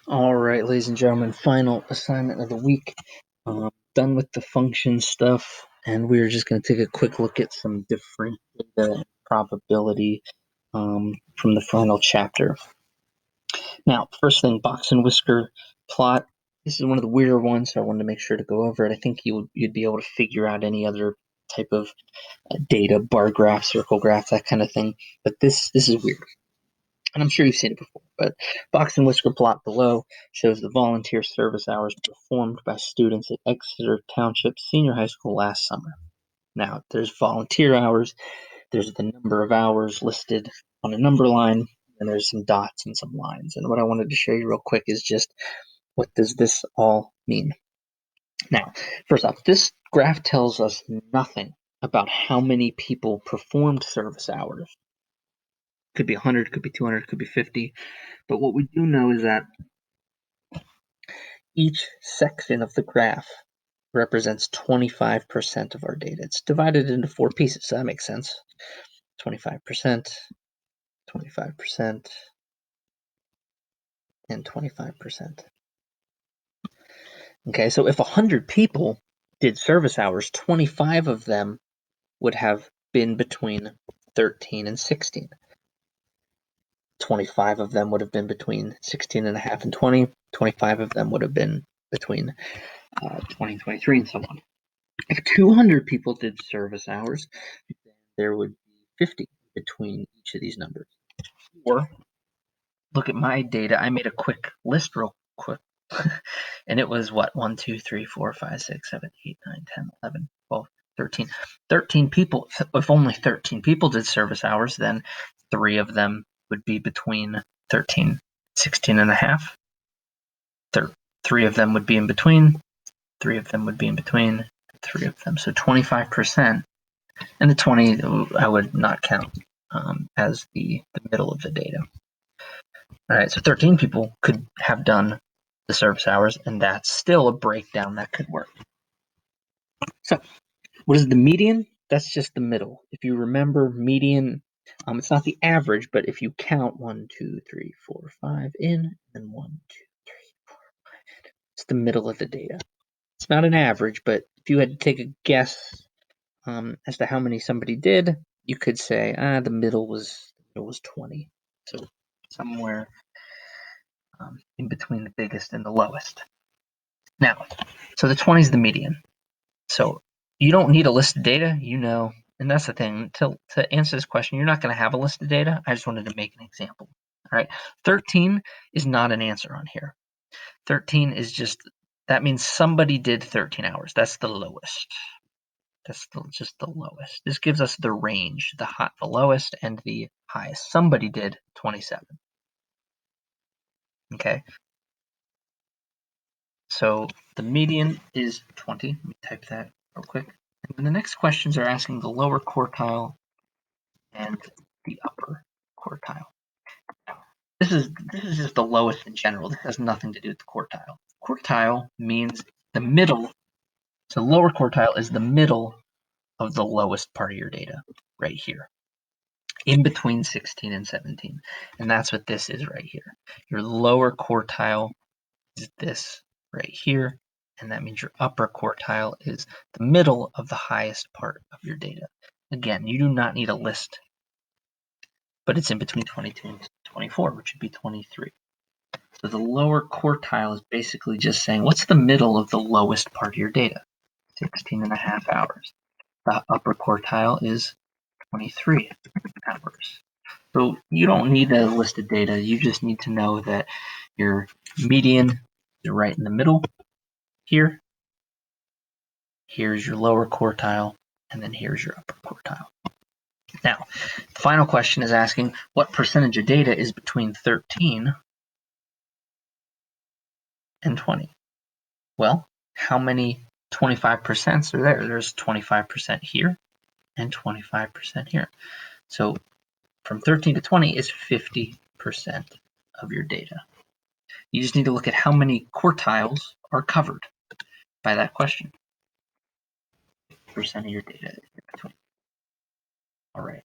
All right, ladies and gentlemen, final assignment of the week. Done with the function stuff, and we're just going to take a quick look at some different data and probability from the final chapter. Now, first thing, box and whisker plot. This is one of the weirder ones, so I wanted to make sure to go over it. I think you'd be able to figure out any other type of data, bar graph, circle graph, that kind of thing. But this is weird. And I'm sure you've seen it before, but box and whisker plot below shows the volunteer service hours performed by students at Exeter Township Senior High School last summer. Now, there's volunteer hours, there's the number of hours listed on a number line, and there's some dots and some lines. And what I wanted to show you real quick is just what does this all mean? Now, first off, this graph tells us nothing about how many people performed service hours. Could be 100, could be 200, could be 50. But what we do know is that each section of the graph represents 25% of our data. It's divided into 4 pieces, so that makes sense. 25%, 25%, and 25%. Okay, so if 100 people did service hours, 25 of them would have been between 13 and 16. 25 of them would have been between 16 and a half and 20. 25 of them would have been between 20 and 23, and so on. If 200 people did service hours, there would be 50 between each of these numbers. Or look at my data. I made a quick list real quick. And it was what? 1, 2, 3, 4, 5, 6, 7, 8, 9, 10, 11, 12, 13. 13 people. If only 13 people did service hours, then 3 of them would be between 13, 16 and a half. 3 of them would be in between. 3 of them would be in between. 3 of them. So 25%. And the 20 I would not count as the middle of the data. All right, so 13 people could have done the service hours, and that's still a breakdown that could work. So what is the median? That's just the middle. If you remember, median, it's not the average, but if you count 1, 2, 3, 4, 5 in, and 1, 2, 3, 4, 5 in, it's the middle of the data. It's not an average, but if you had to take a guess as to how many somebody did, you could say, the middle was 20. So somewhere in between the biggest and the lowest. Now, so the 20 is the median. So you don't need a list of data, and that's the thing. To answer this question, you're not going to have a list of data. I just wanted to make an example. All right, 13 is not an answer on here. 13 is just, that means somebody did 13 hours. That's the lowest. That's just the lowest. This gives us the range, the lowest and the highest. Somebody did 27. Okay. So the median is 20. Let me type that real quick. And then the next questions are asking the lower quartile and the upper quartile. This is just the lowest in general. This has nothing to do with the quartile. Quartile means the middle. So lower quartile is the middle of the lowest part of your data right here, in between 16 and 17. And that's what this is right here. Your lower quartile is this right here, and that means your upper quartile is the middle of the highest part of your data. Again, you do not need a list, but it's in between 22 and 24, which would be 23. So the lower quartile is basically just saying, what's the middle of the lowest part of your data? 16 and a half hours. The upper quartile is 23 hours. So you don't need a list of data. You just need to know that your median is right in the middle here. Here's your lower quartile, and then here's your upper quartile. Now, the final question is asking what percentage of data is between 13 and 20? Well, how many 25% are there? There's 25% here and 25% here. So from 13 to 20 is 50% of your data. You just need to look at how many quartiles are covered by that question. 50% of your data is in between. All right.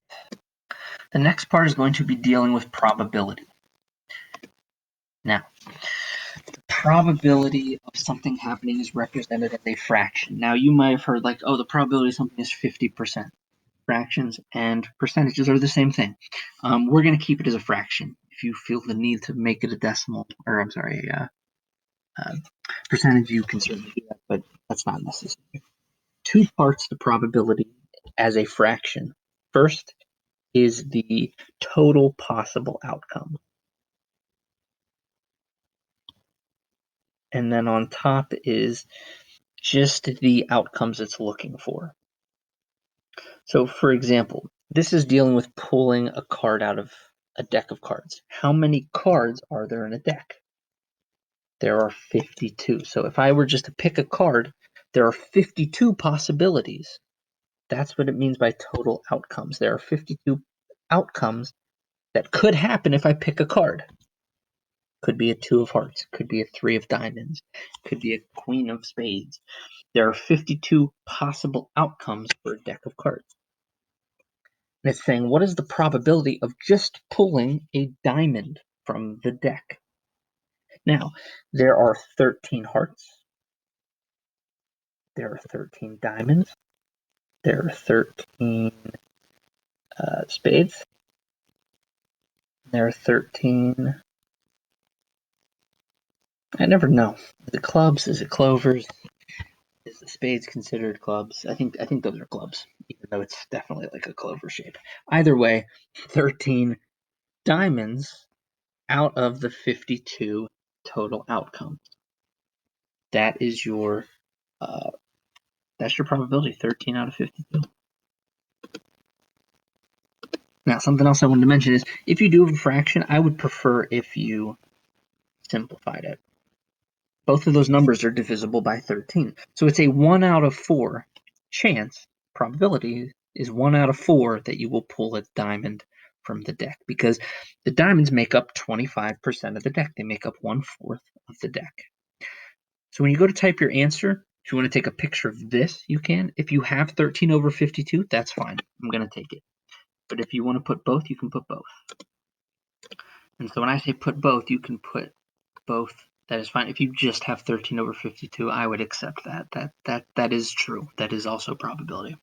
The next part is going to be dealing with probability. Now, probability of something happening is represented as a fraction. Now, you might have heard like, oh, the probability of something is 50%. Fractions and percentages are the same thing. We're going to keep it as a fraction. If you feel the need to make it a decimal, or I'm sorry, percentage, you can certainly do that, but that's not necessary. Two parts to probability as a fraction. First is the total possible outcome. And then on top is just the outcomes it's looking for. So for example, this is dealing with pulling a card out of a deck of cards. How many cards are there in a deck? There are 52. So if I were just to pick a card, there are 52 possibilities. That's what it means by total outcomes. There are 52 outcomes that could happen if I pick a card. Could be a 2 of hearts, could be a 3 of diamonds, could be a queen of spades. There are 52 possible outcomes for a deck of cards. And it's saying, what is the probability of just pulling a diamond from the deck? Now, there are 13 hearts. There are 13 diamonds. There are 13 spades. There are 13... I never know. Is it clubs? Is it clovers? Is the spades considered clubs? I think those are clubs, even though it's definitely like a clover shape. Either way, 13 diamonds out of the 52 total outcomes. That is your that's your probability, 13 out of 52. Now, something else I wanted to mention is if you do have a fraction, I would prefer if you simplified it. Both of those numbers are divisible by 13. So it's a 1 out of 4 chance, probability is 1 out of 4 that you will pull a diamond from the deck, because the diamonds make up 25% of the deck. They make up 1/4 of the deck. So when you go to type your answer, if you want to take a picture of this, you can. If you have 13 over 52, that's fine. I'm going to take it. But if you want to put both, you can put both. And so when I say put both, you can put both. That is fine. If you just have 13 over 52, I would accept that. That is true. That is also probability.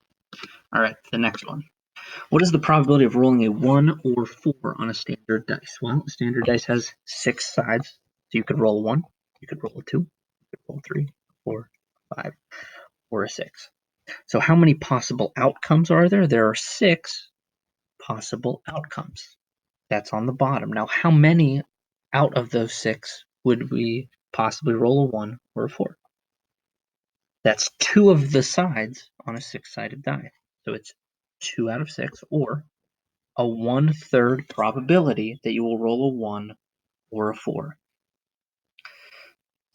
All right, the next one. What is the probability of rolling a 1 or 4 on a standard dice? Well, a standard dice has 6 sides. So you could roll a 1, you could roll a 2, you could roll 3, 4, 5, or a 6. So how many possible outcomes are there? There are 6 possible outcomes. That's on the bottom. Now, how many out of those 6 would we possibly roll a 1 or a 4? That's 2 of the sides on a 6-sided die. So it's 2 out of 6, or a 1/3 probability that you will roll a 1 or a 4.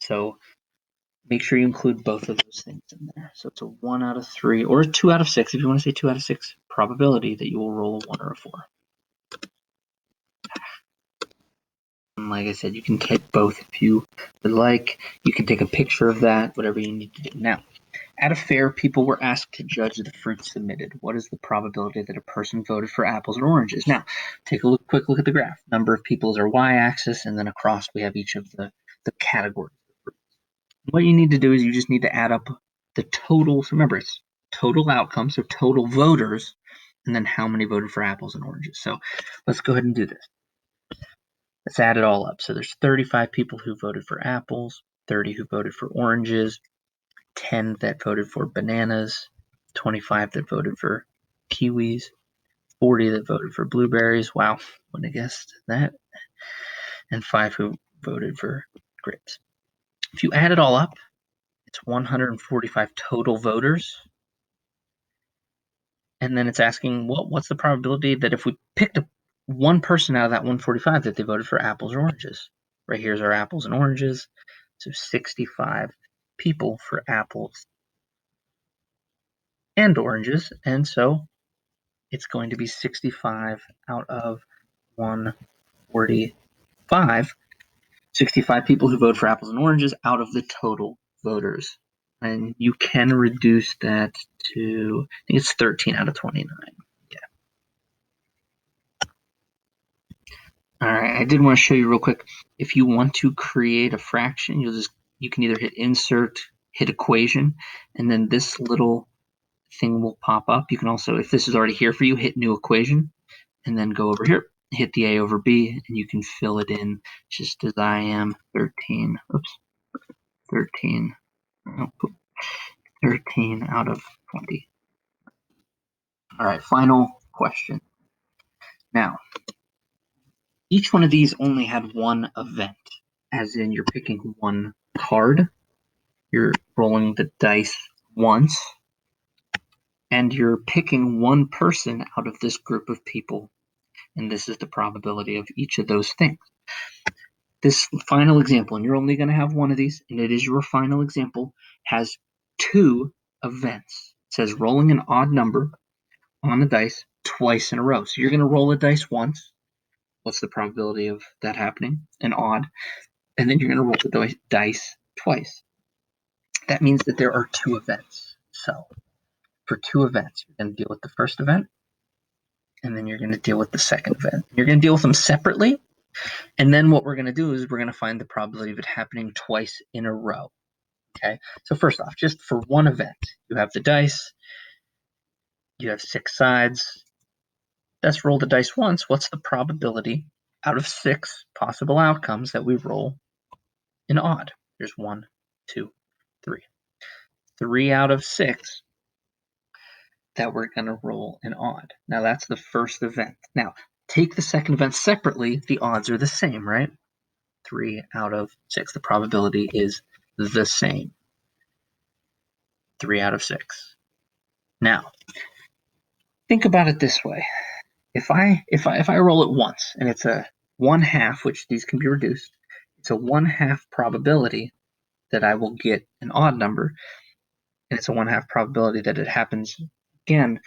So make sure you include both of those things in there. So it's a 1 out of 3, or a 2 out of 6, if you want to say 2 out of 6, probability that you will roll a 1 or a 4. And like I said, you can type both if you would like. You can take a picture of that, whatever you need to do. Now, at a fair, people were asked to judge the fruit submitted. What is the probability that a person voted for apples or oranges? Now, take a quick look at the graph. Number of people is our y-axis, and then across we have each of the categories. What you need to do is you just need to add up the total. So remember, it's total outcomes, so total voters, and then how many voted for apples and oranges. So let's go ahead and do this. Let's add it all up. So there's 35 people who voted for apples, 30 who voted for oranges, 10 that voted for bananas, 25 that voted for kiwis, 40 that voted for blueberries. Wow, wouldn't have guessed that. And 5 who voted for grapes. If you add it all up, it's 145 total voters. And then it's asking, what's the probability that if we picked up one person out of that 145 that they voted for apples or oranges? Right here's our apples and oranges. So 65 people for apples and oranges. And so it's going to be 65 out of 145. 65 people who vote for apples and oranges out of the total voters. And you can reduce that to, I think it's 13 out of 29. Yeah. All right, I did want to show you real quick. If you want to create a fraction, you can either hit insert, hit equation, and then this little thing will pop up. You can also, if this is already here for you, hit new equation, and then go over here, hit the A over B, and you can fill it in just as I am, 13, oops, 13, oh, 13 out of 20. All right, final question. Now, each one of these only had one event, as in you're picking one card, you're rolling the dice once, and you're picking one person out of this group of people, and this is the probability of each of those things. This final example, and you're only going to have one of these, and it is your final example, has two events. It says rolling an odd number on the dice twice in a row. So you're going to roll a dice once. What's the probability of that happening? An odd. And then you're going to roll the dice twice. That means that there are two events. So for two events, you're going to deal with the first event, and then you're going to deal with the second event. You're going to deal with them separately, and then what we're going to do is we're going to find the probability of it happening twice in a row. Okay, so first off, just for one event, you have the dice, you have 6 sides. Let's roll the dice once. What's the probability out of 6 possible outcomes that we roll an odd? There's 1, 2, 3. 3 out of 6 that we're going to roll an odd. Now that's the first event. Now take the second event separately. The odds are the same, right? 3 out of 6. The probability is the same. 3 out of 6. Now think about it this way. If I roll it once and it's a 1/2, which these can be reduced, it's a 1/2 probability that I will get an odd number, and it's a 1/2 probability that it happens again.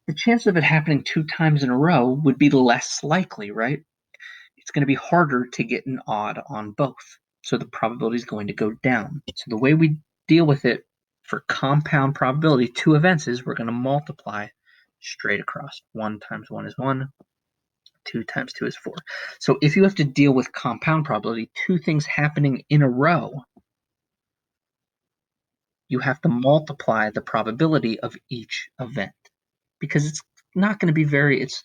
The chance of it happening 2 times in a row would be less likely, right? It's going to be harder to get an odd on both. So the probability is going to go down. So the way we deal with it for compound probability, 2 events, is we're going to multiply straight across. 1 times 1 is 1. 2 times 2 is 4. So if you have to deal with compound probability, 2 things happening in a row, you have to multiply the probability of each event, because it's not going to be it's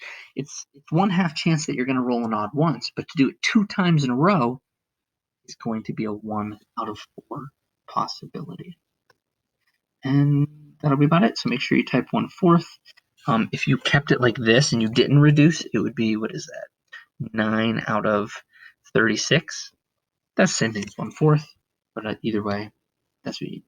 1/2 chance that you're going to roll an odd once, but to do it 2 times in a row is going to be a 1 out of 4 possibility. And that'll be about it. So make sure you type 1/4. If you kept it like this and you didn't reduce, it would be, what is that? 9 out of 36. That's same thing as 1/4, but either way, that's what you